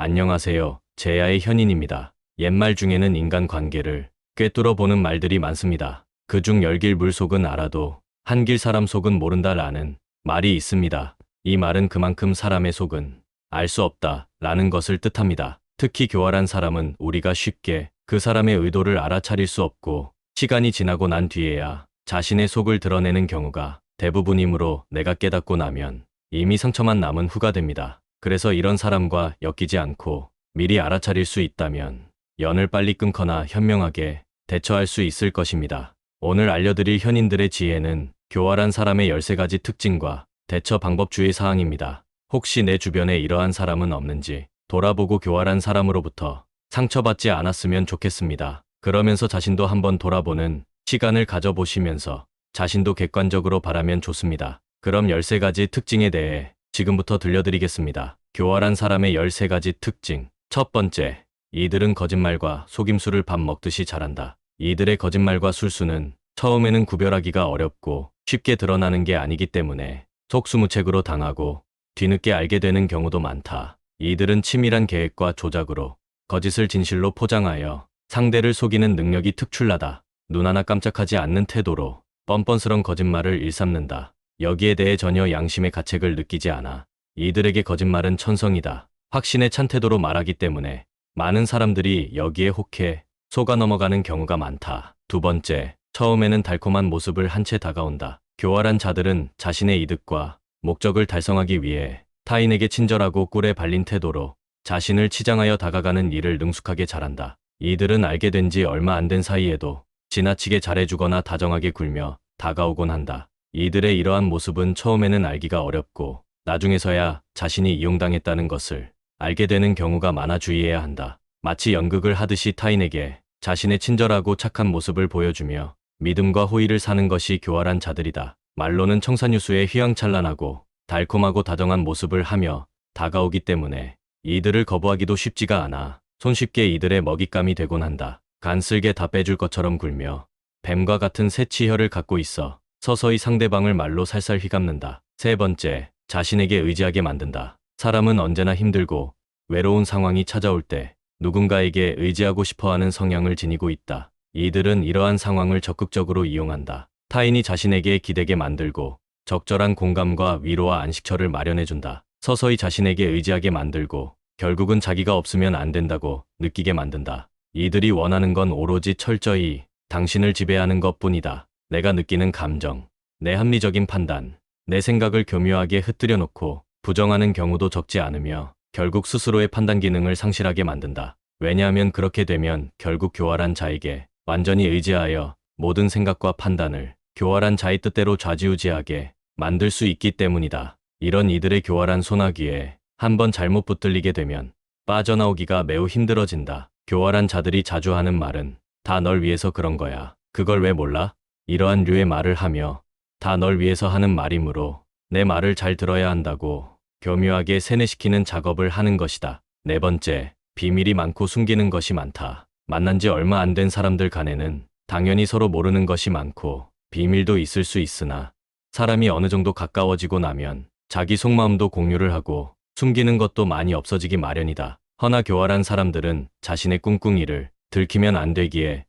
안녕하세요. 제야의 현인입니다. 옛말 중에는 인간 관계를 꿰뚫어 보는 말들이 많습니다. 그중 열길 물 속은 알아도 한길 사람 속은 모른다라는 말이 있습니다. 이 말은 그만큼 사람의 속은 알 수 없다 라는 것을 뜻합니다. 특히 교활한 사람은 우리가 쉽게 그 사람의 의도를 알아차릴 수 없고 시간이 지나고 난 뒤에야 자신의 속을 드러내는 경우가 대부분이므로 내가 깨닫고 나면 이미 상처만 남은 후가 됩니다. 그래서 이런 사람과 엮이지 않고 미리 알아차릴 수 있다면 연을 빨리 끊거나 현명하게 대처할 수 있을 것입니다. 오늘 알려드릴 현인들의 지혜는 교활한 사람의 13가지 특징과 대처 방법 주의 사항입니다. 혹시 내 주변에 이러한 사람은 없는지 돌아보고 교활한 사람으로부터 상처받지 않았으면 좋겠습니다. 그러면서 자신도 한번 돌아보는 시간을 가져보시면서 자신도 객관적으로 바라면 좋습니다. 그럼 13가지 특징에 대해 지금부터 들려드리겠습니다. 교활한 사람의 13가지 특징. 첫 번째, 이들은 거짓말과 속임수를 밥 먹듯이 잘한다. 이들의 거짓말과 술수는 처음에는 구별하기가 어렵고 쉽게 드러나는 게 아니기 때문에 속수무책으로 당하고 뒤늦게 알게 되는 경우도 많다. 이들은 치밀한 계획과 조작으로 거짓을 진실로 포장하여 상대를 속이는 능력이 특출나다. 눈 하나 깜짝하지 않는 태도로 뻔뻔스런 거짓말을 일삼는다. 여기에 대해 전혀 양심의 가책을 느끼지 않아. 이들에게 거짓말은 천성이다. 확신에 찬 태도로 말하기 때문에 많은 사람들이 여기에 혹해 속아 넘어가는 경우가 많다. 두 번째, 처음에는 달콤한 모습을 한 채 다가온다. 교활한 자들은 자신의 이득과 목적을 달성하기 위해 타인에게 친절하고 꿀에 발린 태도로 자신을 치장하여 다가가는 일을 능숙하게 잘한다. 이들은 알게 된 지 얼마 안 된 사이에도 지나치게 잘해주거나 다정하게 굴며 다가오곤 한다. 이들의 이러한 모습은 처음에는 알기가 어렵고 나중에서야 자신이 이용당했다는 것을 알게 되는 경우가 많아 주의해야 한다. 마치 연극을 하듯이 타인에게 자신의 친절하고 착한 모습을 보여주며 믿음과 호의를 사는 것이 교활한 자들이다. 말로는 청산유수에 휘황찬란하고 달콤하고 다정한 모습을 하며 다가오기 때문에 이들을 거부하기도 쉽지가 않아 손쉽게 이들의 먹잇감이 되곤 한다. 간쓸게 다 빼줄 것처럼 굴며 뱀과 같은 새치혈을 갖고 있어 서서히 상대방을 말로 살살 휘감는다. 세 번째, 자신에게 의지하게 만든다. 사람은 언제나 힘들고 외로운 상황이 찾아올 때 누군가에게 의지하고 싶어하는 성향을 지니고 있다. 이들은 이러한 상황을 적극적으로 이용한다. 타인이 자신에게 기대게 만들고 적절한 공감과 위로와 안식처를 마련해준다. 서서히 자신에게 의지하게 만들고 결국은 자기가 없으면 안 된다고 느끼게 만든다. 이들이 원하는 건 오로지 철저히 당신을 지배하는 것뿐이다. 내가 느끼는 감정, 내 합리적인 판단, 내 생각을 교묘하게 흩뜨려 놓고 부정하는 경우도 적지 않으며 결국 스스로의 판단 기능을 상실하게 만든다. 왜냐하면 그렇게 되면 결국 교활한 자에게 완전히 의지하여 모든 생각과 판단을 교활한 자의 뜻대로 좌지우지하게 만들 수 있기 때문이다. 이런 이들의 교활한 소나기에 한번 잘못 붙들리게 되면 빠져나오기가 매우 힘들어진다. 교활한 자들이 자주 하는 말은 다 널 위해서 그런 거야. 그걸 왜 몰라? 이러한 류의 말을 하며 다 널 위해서 하는 말이므로 내 말을 잘 들어야 한다고 교묘하게 세뇌시키는 작업을 하는 것이다. 네 번째, 비밀이 많고 숨기는 것이 많다. 만난 지 얼마 안 된 사람들 간에는 당연히 서로 모르는 것이 많고 비밀도 있을 수 있으나 사람이 어느 정도 가까워지고 나면 자기 속마음도 공유를 하고 숨기는 것도 많이 없어지기 마련이다. 허나 교활한 사람들은 자신의 꿍꿍이를 들키면 안 되기에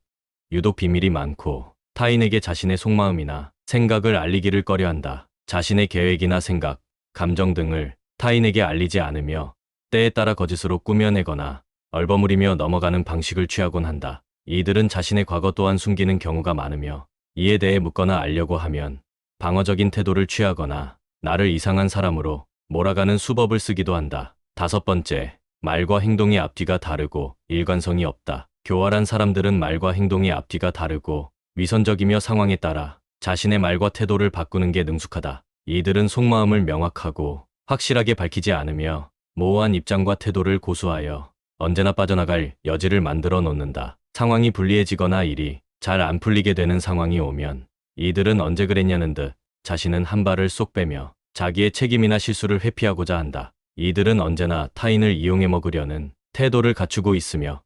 유독 비밀이 많고 타인에게 자신의 속마음이나 생각을 알리기를 꺼려한다. 자신의 계획이나 생각, 감정 등을 타인에게 알리지 않으며 때에 따라 거짓으로 꾸며내거나 얼버무리며 넘어가는 방식을 취하곤 한다. 이들은 자신의 과거 또한 숨기는 경우가 많으며 이에 대해 묻거나 알려고 하면 방어적인 태도를 취하거나 나를 이상한 사람으로 몰아가는 수법을 쓰기도 한다. 다섯 번째, 말과 행동의 앞뒤가 다르고 일관성이 없다. 교활한 사람들은 말과 행동의 앞뒤가 다르고 위선적이며 상황에 따라 자신의 말과 태도를 바꾸는 게 능숙하다. 이들은 속마음을 명확하고 확실하게 밝히지 않으며 모호한 입장과 태도를 고수하여 언제나 빠져나갈 여지를 만들어 놓는다. 상황이 불리해지거나 일이 잘 안 풀리게 되는 상황이 오면 이들은 언제 그랬냐는 듯 자신은 한 발을 쏙 빼며 자기의 책임이나 실수를 회피하고자 한다. 이들은 언제나 타인을 이용해 먹으려는 태도를 갖추고 있으며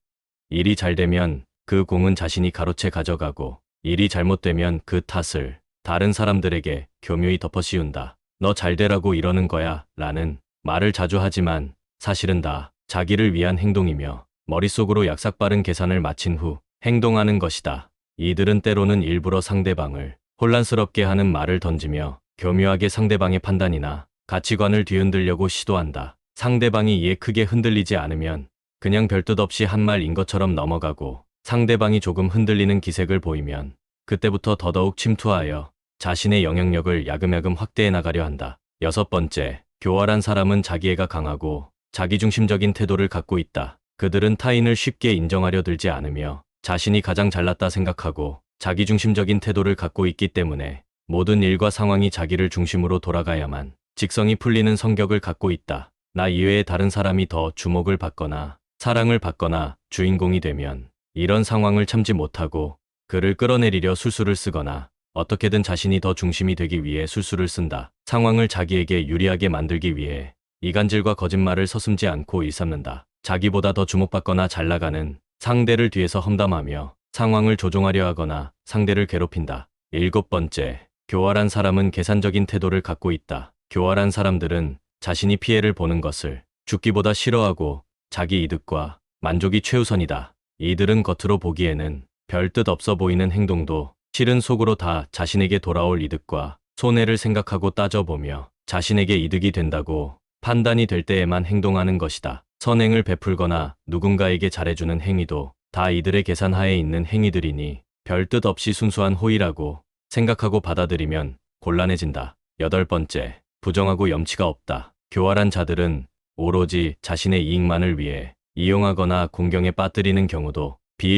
일이 잘 되면 그 공은 자신이 가로채 가져가고 일이 잘못되면 그 탓을 다른 사람들에게 교묘히 덮어씌운다. 너 잘 되라고 이러는 거야 라는 말을 자주 하지만 사실은 다 자기를 위한 행동이며 머릿속으로 약삭빠른 계산을 마친 후 행동하는 것이다. 이들은 때로는 일부러 상대방을 혼란스럽게 하는 말을 던지며 교묘하게 상대방의 판단이나 가치관을 뒤흔들려고 시도한다. 상대방이 이에 크게 흔들리지 않으면 그냥 별뜻 없이 한 말인 것처럼 넘어가고, 상대방이 조금 흔들리는 기색을 보이면 그때부터 더더욱 침투하여 자신의 영향력을 야금야금 확대해 나가려 한다. 여섯 번째, 교활한 사람은 자기애가 강하고 자기중심적인 태도를 갖고 있다. 그들은 타인을 쉽게 인정하려 들지 않으며 자신이 가장 잘났다 생각하고 자기중심적인 태도를 갖고 있기 때문에 모든 일과 상황이 자기를 중심으로 돌아가야만 직성이 풀리는 성격을 갖고 있다. 나 이외에 다른 사람이 더 주목을 받거나 사랑을 받거나 주인공이 되면 이런 상황을 참지 못하고 그를 끌어내리려 술수를 쓰거나 어떻게든 자신이 더 중심이 되기 위해 술수를 쓴다. 상황을 자기에게 유리하게 만들기 위해 이간질과 거짓말을 서슴지 않고 일삼는다. 자기보다 더 주목받거나 잘나가는 상대를 뒤에서 험담하며 상황을 조종하려 하거나 상대를 괴롭힌다. 일곱 번째, 교활한 사람은 계산적인 태도를 갖고 있다. 교활한 사람들은 자신이 피해를 보는 것을 죽기보다 싫어하고 자기 이득과 만족이 최우선이다. 이들은 겉으로 보기에는 별 뜻 없어 보이는 행동도 실은 속으로 다 자신에게 돌아올 이득과 손해를 생각하고 따져보며 자신에게 이득이 된다고 판단이 될 때에만 행동하는 것이다. 선행을 베풀거나 누군가에게 잘해주는 행위도 다 이들의 계산하에 있는 행위들이니 별 뜻 없이 순수한 호의라고 생각하고 받아들이면 곤란해진다. 여덟 번째, 부정하고 염치가 없다. 교활한 자들은 오로지 자신의 이익만을 위해 이용하거나 공경에 빠뜨리는 경우도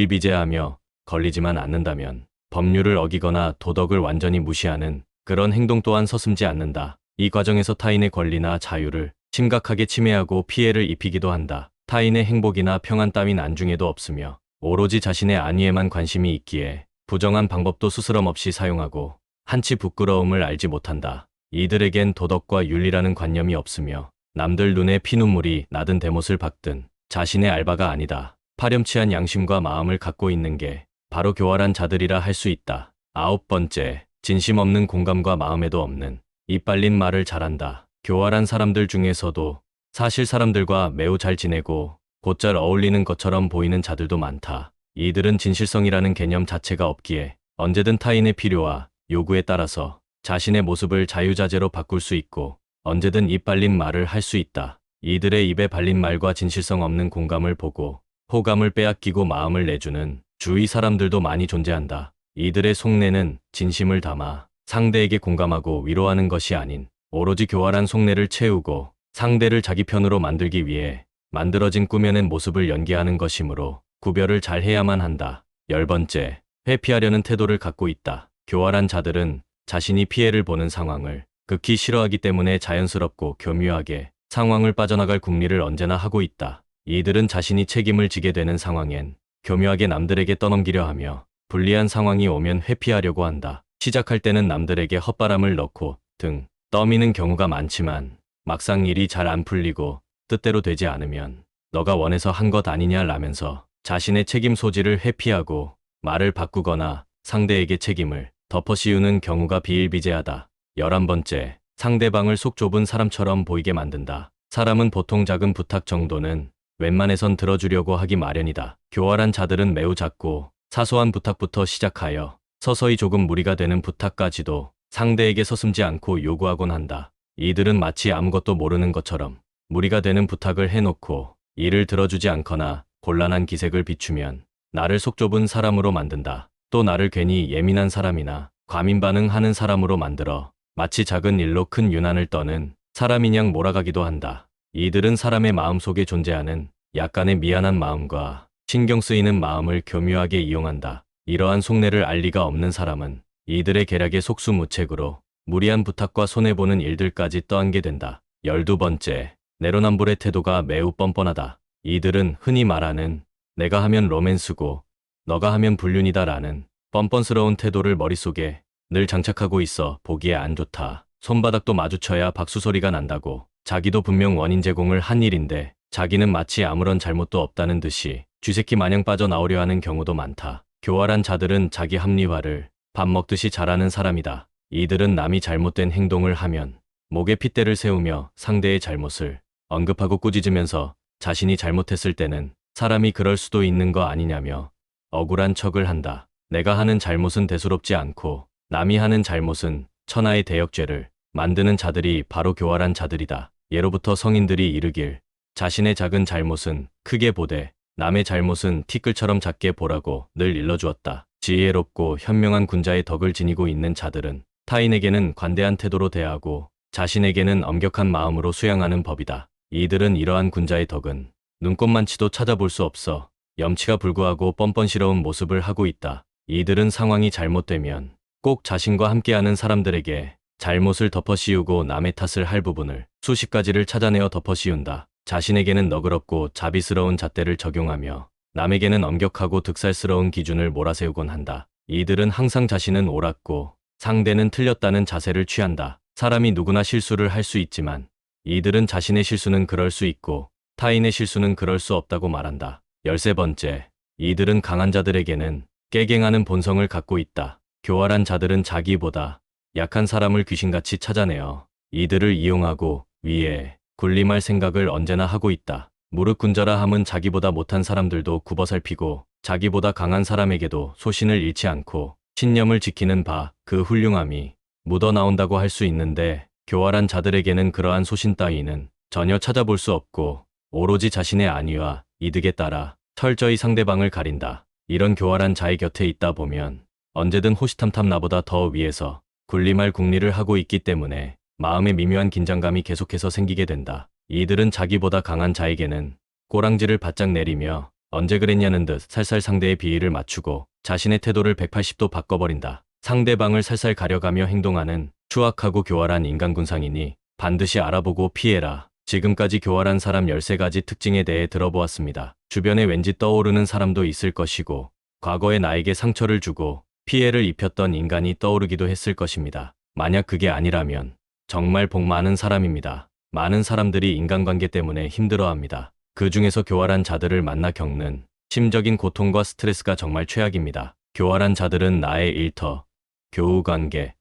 비일비재하며 걸리지만 않는다면 법률을 어기거나 도덕을 완전히 무시하는 그런 행동 또한 서슴지 않는다. 이 과정에서 타인의 권리나 자유를 심각하게 침해하고 피해를 입히기도 한다. 타인의 행복이나 평안 따윈 안중에도 없으며 오로지 자신의 안위에만 관심이 있기에 부정한 방법도 스스럼 없이 사용하고 한치 부끄러움을 알지 못한다. 이들에겐 도덕과 윤리라는 관념이 없으며 남들 눈에 피눈물이 나든 대못을 박든 자신의 알바가 아니다. 파렴치한 양심과 마음을 갖고 있는 게 바로 교활한 자들이라 할 수 있다. 아홉 번째, 진심 없는 공감과 마음에도 없는 이빨린 말을 잘한다. 교활한 사람들 중에서도 사실 사람들과 매우 잘 지내고 곧잘 어울리는 것처럼 보이는 자들도 많다. 이들은 진실성이라는 개념 자체가 없기에 언제든 타인의 필요와 요구에 따라서 자신의 모습을 자유자재로 바꿀 수 있고 언제든 입 발린 말을 할 수 있다. 이들의 입에 발린 말과 진실성 없는 공감을 보고 호감을 빼앗기고 마음을 내주는 주위 사람들도 많이 존재한다. 이들의 속내는 진심을 담아 상대에게 공감하고 위로하는 것이 아닌 오로지 교활한 속내를 채우고 상대를 자기 편으로 만들기 위해 만들어진 꾸며낸 모습을 연기하는 것이므로 구별을 잘 해야만 한다. 열 번째, 회피하려는 태도를 갖고 있다. 교활한 자들은 자신이 피해를 보는 상황을 극히 싫어하기 때문에 자연스럽고 교묘하게 상황을 빠져나갈 궁리를 언제나 하고 있다. 이들은 자신이 책임을 지게 되는 상황엔 교묘하게 남들에게 떠넘기려 하며 불리한 상황이 오면 회피하려고 한다. 시작할 때는 남들에게 헛바람을 넣고 등 떠미는 경우가 많지만 막상 일이 잘 안 풀리고 뜻대로 되지 않으면 너가 원해서 한 것 아니냐 라면서 자신의 책임 소지를 회피하고 말을 바꾸거나 상대에게 책임을 덮어씌우는 경우가 비일비재하다. 11번째, 상대방을 속 좁은 사람처럼 보이게 만든다. 사람은 보통 작은 부탁 정도는 웬만해선 들어주려고 하기 마련이다. 교활한 자들은 매우 작고 사소한 부탁부터 시작하여 서서히 조금 무리가 되는 부탁까지도 상대에게 서슴지 않고 요구하곤 한다. 이들은 마치 아무것도 모르는 것처럼 무리가 되는 부탁을 해놓고 이를 들어주지 않거나 곤란한 기색을 비추면 나를 속 좁은 사람으로 만든다. 또 나를 괜히 예민한 사람이나 과민 반응하는 사람으로 만들어 마치 작은 일로 큰 유난을 떠는 사람이냥 몰아가기도 한다. 이들은 사람의 마음속에 존재하는 약간의 미안한 마음과 신경 쓰이는 마음을 교묘하게 이용한다. 이러한 속내를 알 리가 없는 사람은 이들의 계략에 속수무책으로 무리한 부탁과 손해보는 일들까지 떠안게 된다. 12번째, 내로남불의 태도가 매우 뻔뻔하다. 이들은 흔히 말하는 내가 하면 로맨스고 너가 하면 불륜이다 라는 뻔뻔스러운 태도를 머릿속에 늘 장착하고 있어 보기에 안 좋다. 손바닥도 마주쳐야 박수소리가 난다고 자기도 분명 원인 제공을 한 일인데 자기는 마치 아무런 잘못도 없다는 듯이 쥐새끼 마냥 빠져나오려 하는 경우도 많다. 교활한 자들은 자기 합리화를 밥 먹듯이 잘하는 사람이다. 이들은 남이 잘못된 행동을 하면 목에 핏대를 세우며 상대의 잘못을 언급하고 꾸짖으면서 자신이 잘못했을 때는 사람이 그럴 수도 있는 거 아니냐며 억울한 척을 한다. 내가 하는 잘못은 대수롭지 않고 남이 하는 잘못은 천하의 대역죄를 만드는 자들이 바로 교활한 자들이다. 예로부터 성인들이 이르길 자신의 작은 잘못은 크게 보되 남의 잘못은 티끌처럼 작게 보라고 늘 일러주었다. 지혜롭고 현명한 군자의 덕을 지니고 있는 자들은 타인에게는 관대한 태도로 대하고 자신에게는 엄격한 마음으로 수양하는 법이다. 이들은 이러한 군자의 덕은 눈꼽만치도 찾아볼 수 없어 염치가 불구하고 뻔뻔스러운 모습을 하고 있다. 이들은 상황이 잘못되면 꼭 자신과 함께하는 사람들에게 잘못을 덮어씌우고 남의 탓을 할 부분을 수십 가지를 찾아내어 덮어씌운다. 자신에게는 너그럽고 자비스러운 잣대를 적용하며 남에게는 엄격하고 득살스러운 기준을 몰아세우곤 한다. 이들은 항상 자신은 옳았고 상대는 틀렸다는 자세를 취한다. 사람이 누구나 실수를 할 수 있지만 이들은 자신의 실수는 그럴 수 있고 타인의 실수는 그럴 수 없다고 말한다. 13번째, 이들은 강한 자들에게는 깨갱하는 본성을 갖고 있다. 교활한 자들은 자기보다 약한 사람을 귀신같이 찾아내어 이들을 이용하고 위에 군림할 생각을 언제나 하고 있다. 무릇 군자라 함은 자기보다 못한 사람들도 굽어 살피고 자기보다 강한 사람에게도 소신을 잃지 않고 신념을 지키는 바 그 훌륭함이 묻어나온다고 할 수 있는데 교활한 자들에게는 그러한 소신 따위는 전혀 찾아볼 수 없고 오로지 자신의 안위와 이득에 따라 철저히 상대방을 가린다. 이런 교활한 자의 곁에 있다 보면 언제든 호시탐탐 나보다 더 위에서 군림할 궁리를 하고 있기 때문에 마음에 미묘한 긴장감이 계속해서 생기게 된다. 이들은 자기보다 강한 자에게는 꼬랑지를 바짝 내리며 언제 그랬냐는 듯 살살 상대의 비위를 맞추고 자신의 태도를 180도 바꿔버린다. 상대방을 살살 가려가며 행동하는 추악하고 교활한 인간군상이니 반드시 알아보고 피해라. 지금까지 교활한 사람 13가지 특징에 대해 들어보았습니다. 주변에 왠지 떠오르는 사람도 있을 것이고 과거에 나에게 상처를 주고 피해를 입혔던 인간이 떠오르기도 했을 것입니다. 만약 그게 아니라면 정말 복 많은 사람입니다. 많은 사람들이 인간관계 때문에 힘들어합니다. 그 중에서 교활한 자들을 만나 겪는 심적인 고통과 스트레스가 정말 최악입니다. 교활한 자들은 나의 일터, 교우관계,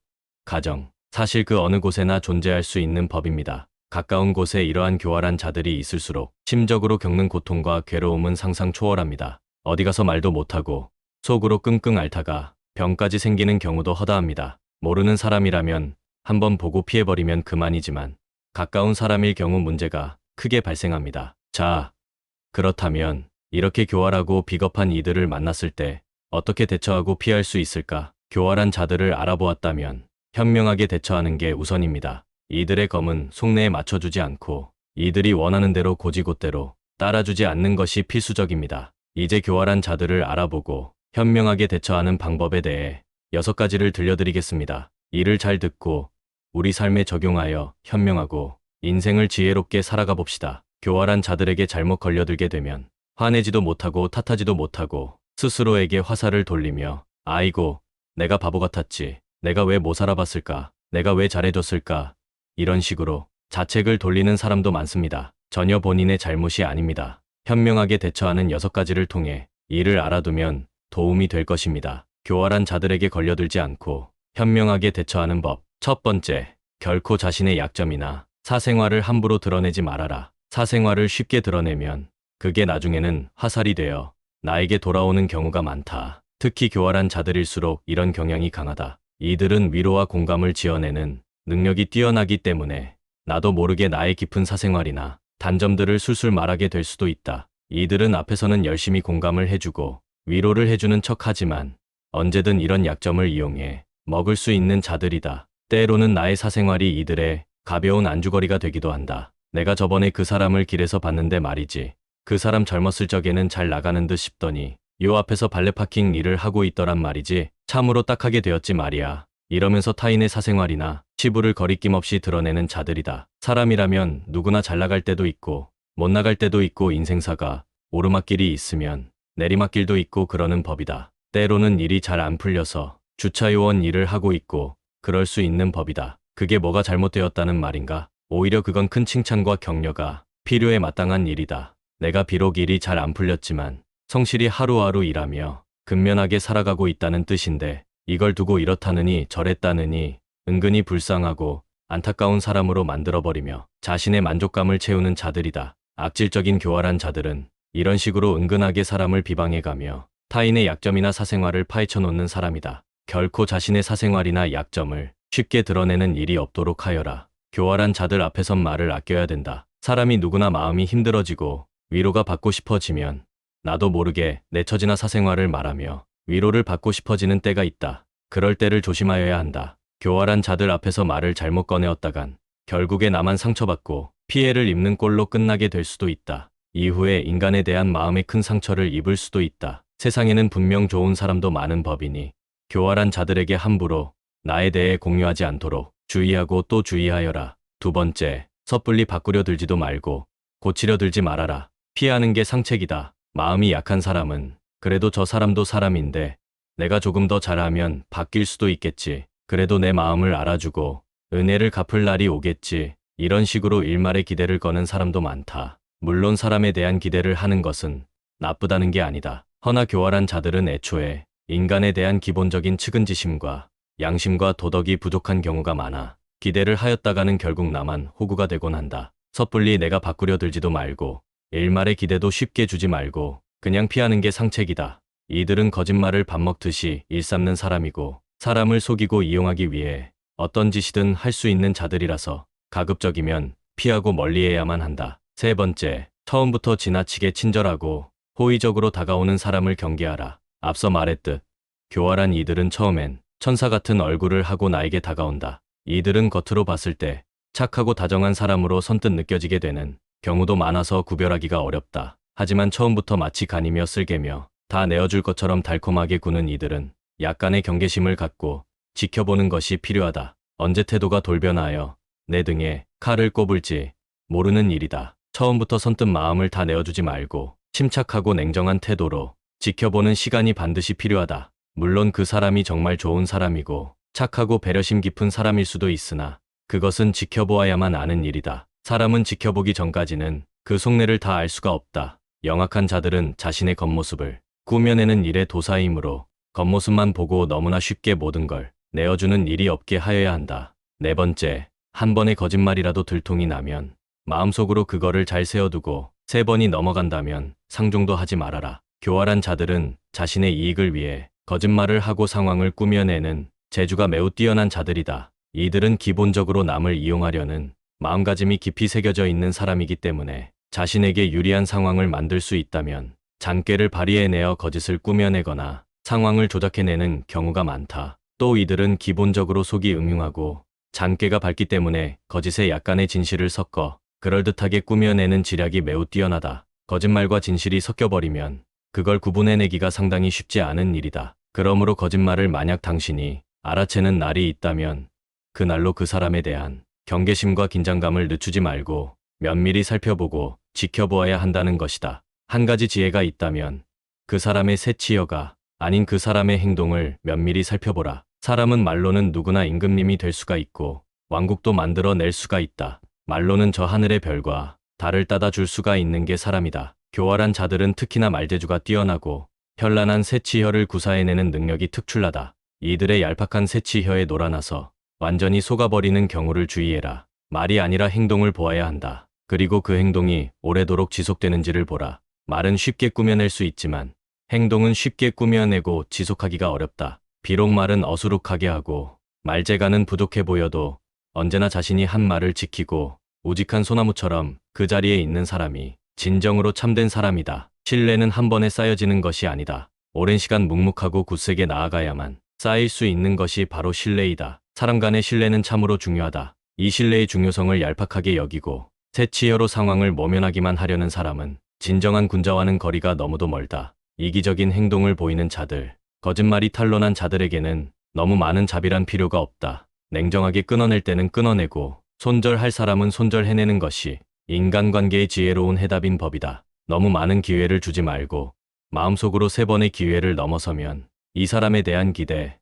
가정, 사실 그 어느 곳에나 존재할 수 있는 법입니다. 가까운 곳에 이러한 교활한 자들이 있을수록 심적으로 겪는 고통과 괴로움은 상상 초월합니다. 어디 가서 말도 못하고 속으로 끙끙 앓다가 병까지 생기는 경우도 허다합니다. 모르는 사람이라면 한번 보고 피해버리면 그만이지만 가까운 사람일 경우 문제가 크게 발생합니다. 자, 그렇다면 이렇게 교활하고 비겁한 이들을 만났을 때 어떻게 대처하고 피할 수 있을까? 교활한 자들을 알아보았다면 현명하게 대처하는 게 우선입니다. 이들의 검은 속내에 맞춰주지 않고 이들이 원하는 대로 고지곳대로 따라주지 않는 것이 필수적입니다. 이제 교활한 자들을 알아보고 현명하게 대처하는 방법에 대해 6가지를 들려드리겠습니다. 이를 잘 듣고 우리 삶에 적용하여 현명하고 인생을 지혜롭게 살아가 봅시다. 교활한 자들에게 잘못 걸려들게 되면 화내지도 못하고 탓하지도 못하고 스스로에게 화살을 돌리며 아이고, 내가 바보 같았지. 내가 왜 못 살아봤을까? 내가 왜 잘해줬을까? 이런 식으로 자책을 돌리는 사람도 많습니다. 전혀 본인의 잘못이 아닙니다. 현명하게 대처하는 6가지를 통해 이를 알아두면 도움이 될 것입니다. 교활한 자들에게 걸려들지 않고 현명하게 대처하는 법. 첫 번째, 결코 자신의 약점이나 사생활을 함부로 드러내지 말아라. 사생활을 쉽게 드러내면 그게 나중에는 화살이 되어 나에게 돌아오는 경우가 많다. 특히 교활한 자들일수록 이런 경향이 강하다. 이들은 위로와 공감을 지어내는 능력이 뛰어나기 때문에 나도 모르게 나의 깊은 사생활이나 단점들을 술술 말하게 될 수도 있다. 이들은 앞에서는 열심히 공감을 해주고 위로를 해주는 척하지만 언제든 이런 약점을 이용해 먹을 수 있는 자들이다. 때로는 나의 사생활이 이들의 가벼운 안주거리가 되기도 한다. 내가 저번에 그 사람을 길에서 봤는데 말이지. 그 사람 젊었을 적에는 잘 나가는 듯 싶더니 요 앞에서 발레 파킹 일을 하고 있더란 말이지. 참으로 딱하게 되었지 말이야. 이러면서 타인의 사생활이나 치부를 거리낌 없이 드러내는 자들이다. 사람이라면 누구나 잘 나갈 때도 있고 못 나갈 때도 있고 인생사가 오르막길이 있으면 내리막길도 있고 그러는 법이다. 때로는 일이 잘 안 풀려서 주차요원 일을 하고 있고 그럴 수 있는 법이다. 그게 뭐가 잘못되었다는 말인가? 오히려 그건 큰 칭찬과 격려가 필요에 마땅한 일이다. 내가 비록 일이 잘 안 풀렸지만 성실히 하루하루 일하며 근면하게 살아가고 있다는 뜻인데 이걸 두고 이렇다느니 저랬다느니 은근히 불쌍하고 안타까운 사람으로 만들어버리며 자신의 만족감을 채우는 자들이다. 악질적인 교활한 자들은 이런 식으로 은근하게 사람을 비방해가며 타인의 약점이나 사생활을 파헤쳐 놓는 사람이다. 결코 자신의 사생활이나 약점을 쉽게 드러내는 일이 없도록 하여라. 교활한 자들 앞에선 말을 아껴야 된다. 사람이 누구나 마음이 힘들어지고 위로가 받고 싶어지면 나도 모르게 내 처지나 사생활을 말하며 위로를 받고 싶어지는 때가 있다. 그럴 때를 조심하여야 한다. 교활한 자들 앞에서 말을 잘못 꺼내었다간 결국에 나만 상처받고 피해를 입는 꼴로 끝나게 될 수도 있다. 이후에 인간에 대한 마음의 큰 상처를 입을 수도 있다. 세상에는 분명 좋은 사람도 많은 법이니 교활한 자들에게 함부로 나에 대해 공유하지 않도록 주의하고 또 주의하여라. 두 번째, 섣불리 바꾸려 들지도 말고 고치려 들지 말아라. 피하는 게 상책이다. 마음이 약한 사람은 그래도 저 사람도 사람인데 내가 조금 더 잘하면 바뀔 수도 있겠지. 그래도 내 마음을 알아주고 은혜를 갚을 날이 오겠지. 이런 식으로 일말의 기대를 거는 사람도 많다. 물론 사람에 대한 기대를 하는 것은 나쁘다는 게 아니다. 허나 교활한 자들은 애초에 인간에 대한 기본적인 측은지심과 양심과 도덕이 부족한 경우가 많아 기대를 하였다가는 결국 나만 호구가 되곤 한다. 섣불리 내가 바꾸려 들지도 말고 일말의 기대도 쉽게 주지 말고 그냥 피하는 게 상책이다. 이들은 거짓말을 밥 먹듯이 일삼는 사람이고 사람을 속이고 이용하기 위해 어떤 짓이든 할 수 있는 자들이라서 가급적이면 피하고 멀리해야만 한다. 세 번째, 처음부터 지나치게 친절하고 호의적으로 다가오는 사람을 경계하라. 앞서 말했듯 교활한 이들은 처음엔 천사 같은 얼굴을 하고 나에게 다가온다. 이들은 겉으로 봤을 때 착하고 다정한 사람으로 선뜻 느껴지게 되는 경우도 많아서 구별하기가 어렵다. 하지만 처음부터 마치 간이며 쓸개며 다 내어줄 것처럼 달콤하게 구는 이들은 약간의 경계심을 갖고 지켜보는 것이 필요하다. 언제 태도가 돌변하여 내 등에 칼을 꼽을지 모르는 일이다. 처음부터 선뜻 마음을 다 내어주지 말고 침착하고 냉정한 태도로 지켜보는 시간이 반드시 필요하다. 물론 그 사람이 정말 좋은 사람이고 착하고 배려심 깊은 사람일 수도 있으나 그것은 지켜보아야만 아는 일이다. 사람은 지켜보기 전까지는 그 속내를 다 알 수가 없다. 영악한 자들은 자신의 겉모습을 꾸며내는 일에 도사이므로 겉모습만 보고 너무나 쉽게 모든 걸 내어주는 일이 없게 하여야 한다. 네 번째, 한 번의 거짓말이라도 들통이 나면 마음속으로 그거를 잘 세워두고 3번이 넘어간다면 상종도 하지 말아라. 교활한 자들은 자신의 이익을 위해 거짓말을 하고 상황을 꾸며내는 재주가 매우 뛰어난 자들이다. 이들은 기본적으로 남을 이용하려는 마음가짐이 깊이 새겨져 있는 사람이기 때문에 자신에게 유리한 상황을 만들 수 있다면 잔꾀를 발휘해내어 거짓을 꾸며내거나 상황을 조작해내는 경우가 많다. 또 이들은 기본적으로 속이 음흉하고 잔꾀가 밝기 때문에 거짓에 약간의 진실을 섞어 그럴듯하게 꾸며내는 지략이 매우 뛰어나다. 거짓말과 진실이 섞여버리면 그걸 구분해내기가 상당히 쉽지 않은 일이다. 그러므로 거짓말을 만약 당신이 알아채는 날이 있다면 그날로 그 사람에 대한 경계심과 긴장감을 늦추지 말고 면밀히 살펴보고 지켜보아야 한다는 것이다. 한 가지 지혜가 있다면 그 사람의 새치여가 아닌 그 사람의 행동을 면밀히 살펴보라. 사람은 말로는 누구나 임금님이 될 수가 있고 왕국도 만들어낼 수가 있다. 말로는 저 하늘의 별과 달을 따다 줄 수가 있는 게 사람이다. 교활한 자들은 특히나 말재주가 뛰어나고 현란한 새치혀를 구사해내는 능력이 특출나다. 이들의 얄팍한 새치혀에 놀아나서 완전히 속아버리는 경우를 주의해라. 말이 아니라 행동을 보아야 한다. 그리고 그 행동이 오래도록 지속되는지를 보라. 말은 쉽게 꾸며낼 수 있지만 행동은 쉽게 꾸며내고 지속하기가 어렵다. 비록 말은 어수룩하게 하고 말재간은 부족해 보여도 언제나 자신이 한 말을 지키고 우직한 소나무처럼 그 자리에 있는 사람이 진정으로 참된 사람이다. 신뢰는 한 번에 쌓여지는 것이 아니다. 오랜 시간 묵묵하고 굳세게 나아가야만 쌓일 수 있는 것이 바로 신뢰이다. 사람 간의 신뢰는 참으로 중요하다. 이 신뢰의 중요성을 얄팍하게 여기고 새치혀로 상황을 모면하기만 하려는 사람은 진정한 군자와는 거리가 너무도 멀다. 이기적인 행동을 보이는 자들, 거짓말이 탄로난 자들에게는 너무 많은 자비란 필요가 없다. 냉정하게 끊어낼 때는 끊어내고 손절할 사람은 손절해내는 것이 인간관계의 지혜로운 해답인 법이다. 너무 많은 기회를 주지 말고 마음속으로 3번의 기회를 넘어서면 이 사람에 대한 기대,